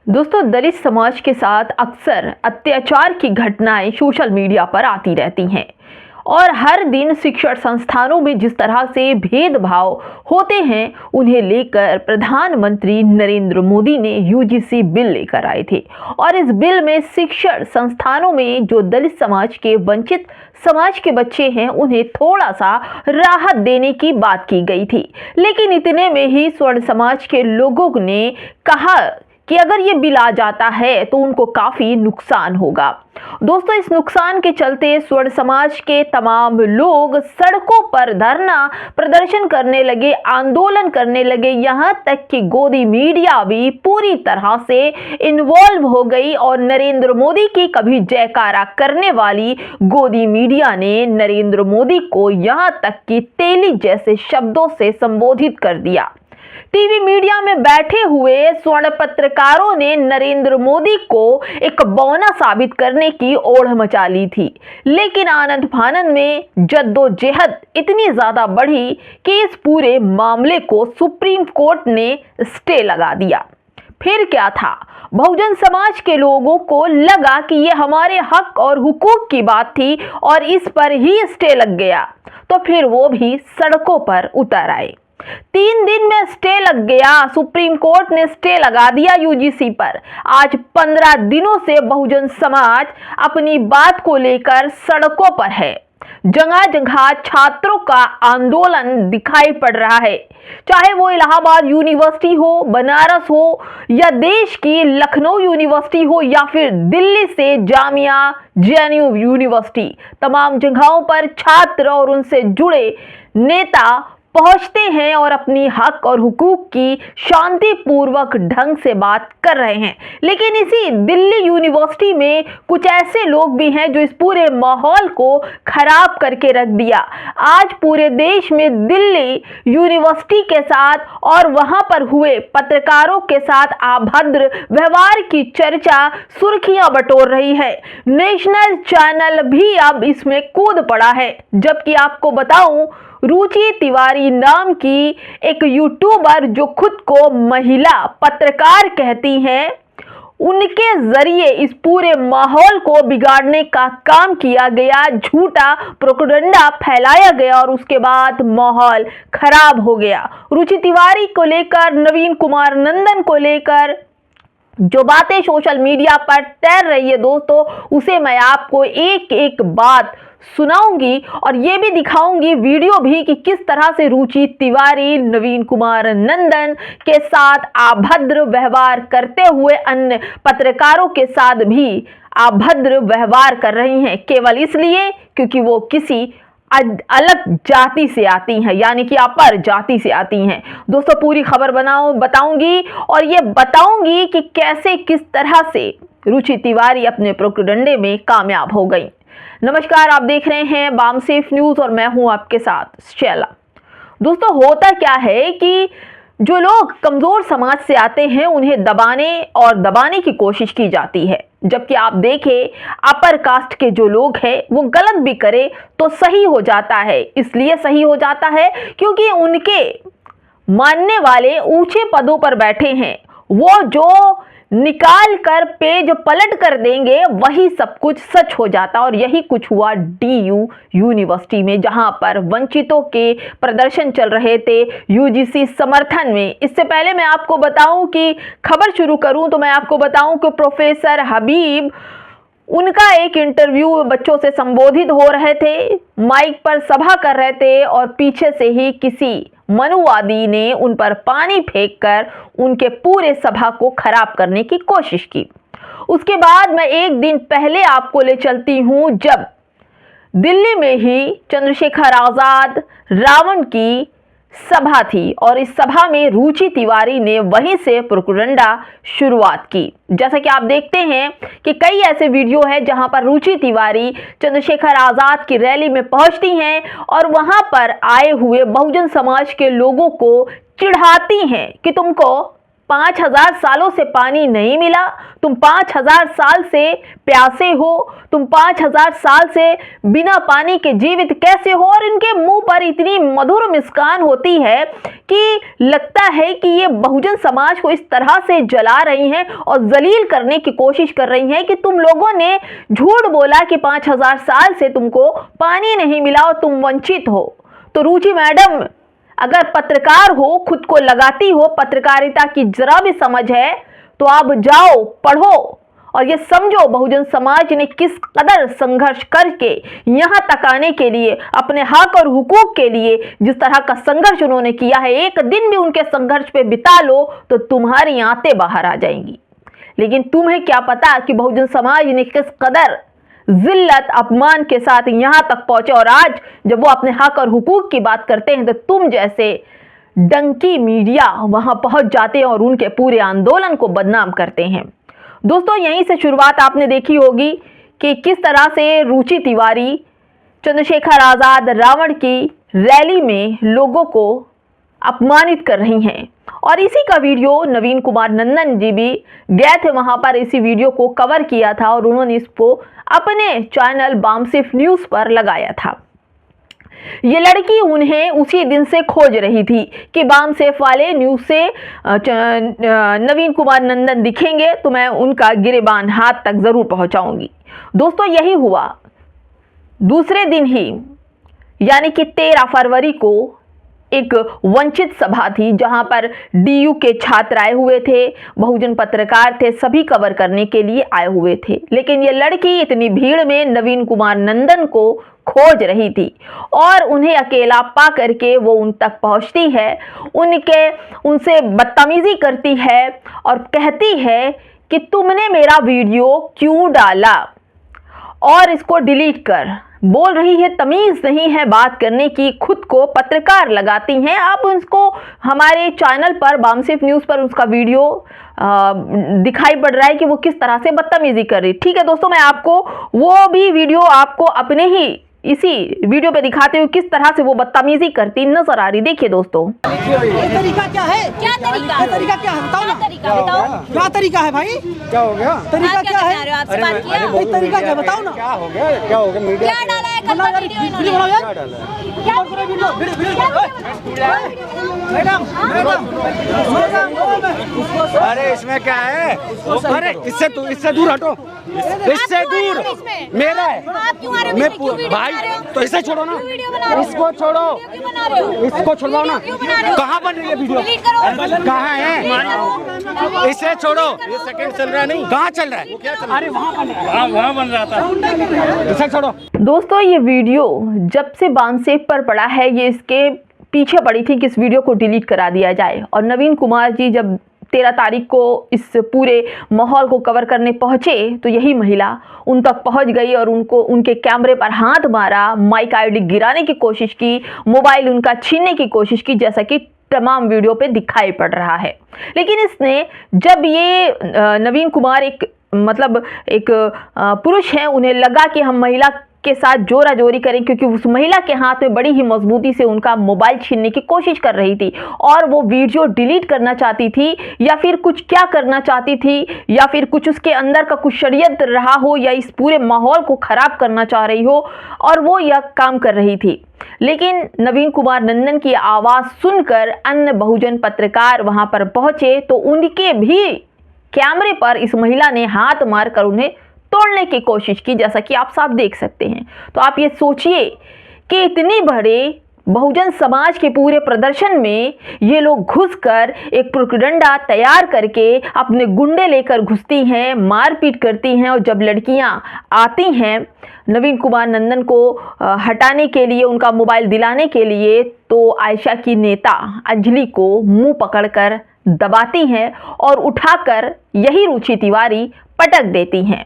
दोस्तों, दलित समाज के साथ अक्सर अत्याचार की घटनाएं सोशल मीडिया पर आती रहती हैं और हर दिन शिक्षण संस्थानों में जिस तरह से भेदभाव होते हैं उन्हें लेकर प्रधानमंत्री नरेंद्र मोदी ने यूजीसी बिल लेकर आए थे। और इस बिल में शिक्षण संस्थानों में जो दलित समाज के वंचित समाज के बच्चे हैं उन्हें थोड़ा सा राहत देने की बात की गई थी। लेकिन इतने में ही स्वर्ण समाज के लोगों ने कहा कि अगर ये बिल आ जाता है तो उनको काफी नुकसान होगा। दोस्तों, इस नुकसान के चलते स्वर्ण समाज के तमाम लोग सड़कों पर धरना प्रदर्शन करने लगे, आंदोलन करने लगे। यहाँ तक कि गोदी मीडिया भी पूरी तरह से इन्वॉल्व हो गई और नरेंद्र मोदी की कभी जयकारा करने वाली गोदी मीडिया ने नरेंद्र मोदी को यहाँ तक कि तेली जैसे शब्दों से संबोधित कर दिया। टीवी मीडिया में बैठे हुए स्वर्ण पत्रकारों ने नरेंद्र मोदी को एक बौना साबित करने की ओढ़ मचा ली थी। लेकिन आनंद फानंद में जद्दोजहद इतनी ज्यादा बढ़ी कि इस पूरे मामले को सुप्रीम कोर्ट ने स्टे लगा दिया। फिर क्या था, बहुजन समाज के लोगों को लगा कि ये हमारे हक और हुकूक की बात थी और इस पर ही स्टे लग गया, तो फिर वो भी सड़कों पर उतर आए। 3 दिन में स्टे लग गया, सुप्रीम कोर्ट ने स्टे लगा दिया यूजीसी पर। आज 15 दिनों से बहुजन समाज अपनी बात को लेकर सड़कों पर है। जगह जगह छात्रों का आंदोलन दिखाई पड़ रहा है, चाहे वो इलाहाबाद यूनिवर्सिटी हो, बनारस हो या देश की लखनऊ यूनिवर्सिटी हो या फिर दिल्ली से जामिया जेएनयू यूनिवर्सिटी। तमाम जगहों पर छात्र और उनसे जुड़े नेता पहुंचते हैं और अपनी हक और हुकूक की शांतिपूर्वक ढंग से बात कर रहे हैं। लेकिन इसी दिल्ली यूनिवर्सिटी में कुछ ऐसे लोग भी हैं जो इस पूरे माहौल को खराब करके रख दिया। आज पूरे देश में दिल्ली यूनिवर्सिटी के साथ और वहां पर हुए पत्रकारों के साथ अभद्र व्यवहार की चर्चा सुर्खियां बटोर रही है। नेशनल चैनल भी अब इसमें कूद पड़ा है। जबकि आपको बताऊं, रुचि तिवारी नाम की एक यूट्यूबर जो खुद को महिला पत्रकार कहती हैं, उनके जरिए इस पूरे माहौल को बिगाड़ने का काम किया गया, झूठा प्रोपेगेंडा फैलाया गया और उसके बाद माहौल खराब हो गया। रुचि तिवारी को लेकर, नवीन कुमार नंदन को लेकर जो बातें सोशल मीडिया पर तैर रही है दोस्तों, उसे मैं आपको एक एक बात सुनाऊंगी और ये भी दिखाऊंगी वीडियो भी कि किस तरह से रुचि तिवारी नवीन कुमार नंदन के साथ अभद्र व्यवहार करते हुए अन्य पत्रकारों के साथ भी अभद्र व्यवहार कर रही हैं, केवल इसलिए क्योंकि वो किसी अलग जाति से आती हैं, यानी कि अपर जाति से आती हैं। दोस्तों, पूरी खबर बताऊंगी और ये बताऊंगी कि कैसे किस तरह से रुचि तिवारी अपने प्रोपेगेंडे में कामयाब हो गई। नमस्कार, आप देख रहे हैं बामसेफ न्यूज और मैं हूं आपके साथ शैला। दोस्तों, होता क्या है कि जो लोग कमजोर समाज से आते हैं उन्हें दबाने की कोशिश की जाती है। जबकि आप देखें, अपर कास्ट के जो लोग हैं वो गलत भी करे तो सही हो जाता है। इसलिए सही हो जाता है क्योंकि उनके मानने वाले ऊंचे पदों पर बैठे हैं। वो जो निकाल कर पेज पलट कर देंगे वही सब कुछ सच हो जाता। और यही कुछ हुआ डीयू यूनिवर्सिटी में, जहां पर वंचितों के प्रदर्शन चल रहे थे यूजीसी समर्थन में। इससे पहले मैं आपको बताऊं कि खबर शुरू करूं तो मैं आपको बताऊं कि प्रोफेसर हबीब, उनका एक इंटरव्यू बच्चों से संबोधित हो रहे थे, माइक पर सभा कर रहे थे और पीछे से ही किसी मनुवादी ने उन पर पानी फेंककर उनके पूरे सभा को खराब करने की कोशिश की। उसके बाद मैं एक दिन पहले आपको ले चलती हूं, जब दिल्ली में ही चंद्रशेखर आजाद रावण की सभा थी और इस सभा में रुचि तिवारी ने वहीं से प्रोपेगेंडा शुरुआत की। जैसा कि आप देखते हैं कि कई ऐसे वीडियो हैं जहां पर रुचि तिवारी चंद्रशेखर आजाद की रैली में पहुंचती हैं और वहां पर आए हुए बहुजन समाज के लोगों को चिढ़ाती हैं कि तुमको 5000 सालों से पानी नहीं मिला, तुम 5000 साल से प्यासे हो, तुम 5000 साल से बिना पानी के जीवित कैसे हो। और इनके मुंह पर इतनी मधुर मुस्कान होती है कि लगता है कि ये बहुजन समाज को इस तरह से जला रही हैं और जलील करने की कोशिश कर रही हैं कि तुम लोगों ने झूठ बोला कि 5000 साल से तुमको पानी नहीं मिला और तुम वंचित हो। तो रुचि मैडम, अगर पत्रकार हो, खुद को लगाती हो पत्रकारिता की जरा भी समझ है, तो आप जाओ, पढ़ो और ये समझो बहुजन समाज ने किस कदर संघर्ष करके यहाँ तक आने के लिए, अपने हक और हुकूक के लिए जिस तरह का संघर्ष उन्होंने किया है, एक दिन भी उनके संघर्ष पे बिता लो तो तुम्हारी आंतें बाहर आ जाएंगी। लेकिन तुम्हें क्या पता कि बहुजन समाज ने किस कदर जिल्लत अपमान के साथ यहां तक पहुंचे। और आज जब वो अपने हक और हुकूक की बात करते हैं तो तुम जैसे डंकी मीडिया वहां पहुंच जाते हैं और उनके पूरे आंदोलन को बदनाम करते हैं। दोस्तों, यहीं से शुरुआत आपने देखी होगी कि किस तरह से रुचि तिवारी चंद्रशेखर आजाद रावण की रैली में लोगों को अपमानित कर रही हैं। और इसी का वीडियो नवीन कुमार नंदन जी भी गए थे वहां पर, इसी वीडियो को कवर किया था और उन्होंने इसको अपने चैनल बामसेफ न्यूज पर लगाया था। ये लड़की उन्हें उसी दिन से खोज रही थी कि बामसेफ वाले न्यूज से नवीन कुमार नंदन दिखेंगे तो मैं उनका गिरेबान हाथ तक जरूर पहुंचाऊंगी। दोस्तों, यही हुआ। दूसरे दिन ही यानी कि 13 फरवरी को एक वंचित सभा थी जहां पर डीयू के छात्र आए हुए थे, बहुजन पत्रकार थे, सभी कवर करने के लिए आए हुए थे। लेकिन ये लड़की इतनी भीड़ में नवीन कुमार नंदन को खोज रही थी और उन्हें अकेला पा करके वो उन तक पहुंचती है, उनसे बदतमीजी करती है और कहती है कि तुमने मेरा वीडियो क्यों डाला और इसको डिलीट कर। बोल रही है, तमीज नहीं है बात करने की, खुद को पत्रकार लगाती हैं। आप उसको हमारे चैनल पर बामसेफ न्यूज पर उसका वीडियो दिखाई पड़ रहा है कि वो किस तरह से बदतमीजी कर रही। ठीक है दोस्तों, मैं आपको वो भी वीडियो आपको अपने ही इसी वीडियो पे दिखाते हुए किस तरह से वो बदतमीजी करती नजर आ रही। देखिए दोस्तों, ये तरीका क्या है? क्या तरीका? ये तरीका क्या है? बताओ ना। क्या तरीका है भाई? क्या हो गया? तरीका क्या है? ये तरीका क्या बताओ ना। क्या हो गया? क्या हो गया? मीडिया क्या डाला है? वीडियो बनाओ यार। क्या मैडम, अरे इसमें क्या है? अरे इससे दूर हटो, इससे दूर मेरा है। मैं भाई तो इसे छोड़ो ना, इसको छोड़ो, इसको छुड़वाओ ना। कहाँ बन रही है वीडियो? कहाँ है? इसे छोड़ो। ये सेकंड चल रहा है नहीं? कहाँ चल रहा है? अरे वहाँ बन रहा था। इसे छोड़ो। दोस्तों, ये वीडियो जब से बामसेफ पर पड़ा है, ये इसके पीछे पड़ी थी कि इस वीडियो को डिलीट करा दिया जाए। और नवीन कुमार जी जब 13 तारीख को इस पूरे माहौल को कवर करने पहुंचे तो यही महिला उन तक पहुंच गई और उनके कैमरे पर हाथ मारा, माइक आईडी गिराने की कोशिश की, मोबाइल उनका छीनने की कोशिश की, जैसा कि तमाम वीडियो पे दिखाई पड़ रहा है। लेकिन इसने जब ये नवीन कुमार एक पुरुष हैं, उन्हें लगा कि हम महिला के साथ जोरा जोरी करें, क्योंकि उस महिला के हाथ में बड़ी ही मजबूती से उनका मोबाइल छीनने की कोशिश कर रही थी और वो वीडियो डिलीट करना चाहती थी या फिर कुछ क्या करना चाहती थी या फिर कुछ उसके अंदर का कुछ षड्यंत्र रहा हो या इस पूरे माहौल को खराब करना चाह रही हो और वो यह काम कर रही थी। लेकिन नवीन कुमार नंदन की आवाज़ सुनकर अन्य बहुजन पत्रकार वहां पर पहुंचे तो उनके भी कैमरे पर इस महिला ने हाथ मारकर उन्हें तोड़ने की कोशिश की, जैसा कि आप साफ देख सकते हैं। तो आप ये सोचिए कि इतनी बड़े बहुजन समाज के पूरे प्रदर्शन में ये लोग घुसकर एक प्रोपेगेंडा तैयार करके अपने गुंडे लेकर घुसती हैं, मारपीट करती हैं। और जब लड़कियां आती हैं नवीन कुमार नंदन को हटाने के लिए, उनका मोबाइल दिलाने के लिए, तो आयशा की नेता अंजलि को मुंह पकड़कर दबाती हैं और उठाकर यही रुचि तिवारी पटक देती हैं।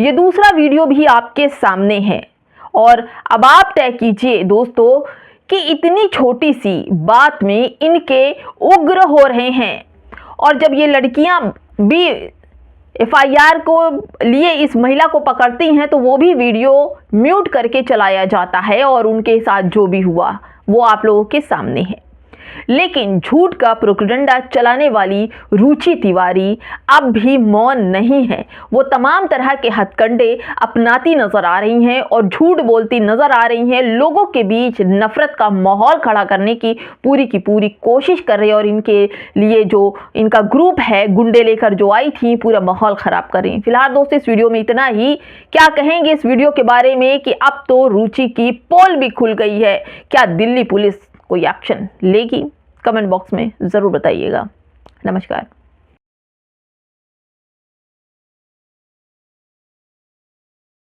ये दूसरा वीडियो भी आपके सामने है और अब आप तय कीजिए दोस्तों कि इतनी छोटी सी बात में इनके उग्र हो रहे हैं। और जब ये लड़कियां भी एफआईआर को लिए इस महिला को पकड़ती हैं तो वो भी वीडियो म्यूट करके चलाया जाता है और उनके साथ जो भी हुआ वो आप लोगों के सामने है। लेकिन झूठ का प्रोपेगेंडा चलाने वाली रुचि तिवारी अब भी मौन नहीं है। वो तमाम तरह के हथकंडे अपनाती नजर आ रही हैं और झूठ बोलती नजर आ रही हैं। लोगों के बीच नफरत का माहौल खड़ा करने की पूरी कोशिश कर रही है और इनके लिए जो इनका ग्रुप है, गुंडे लेकर जो आई थी, पूरा माहौल खराब कर रही है। फिलहाल दोस्तों इस वीडियो में इतना ही। क्या कहेंगे इस वीडियो के बारे में कि अब तो रुचि की पोल भी खुल गई है, क्या दिल्ली पुलिस कोई एक्शन लेगी? कमेंट बॉक्स में जरूर बताइएगा। नमस्कार।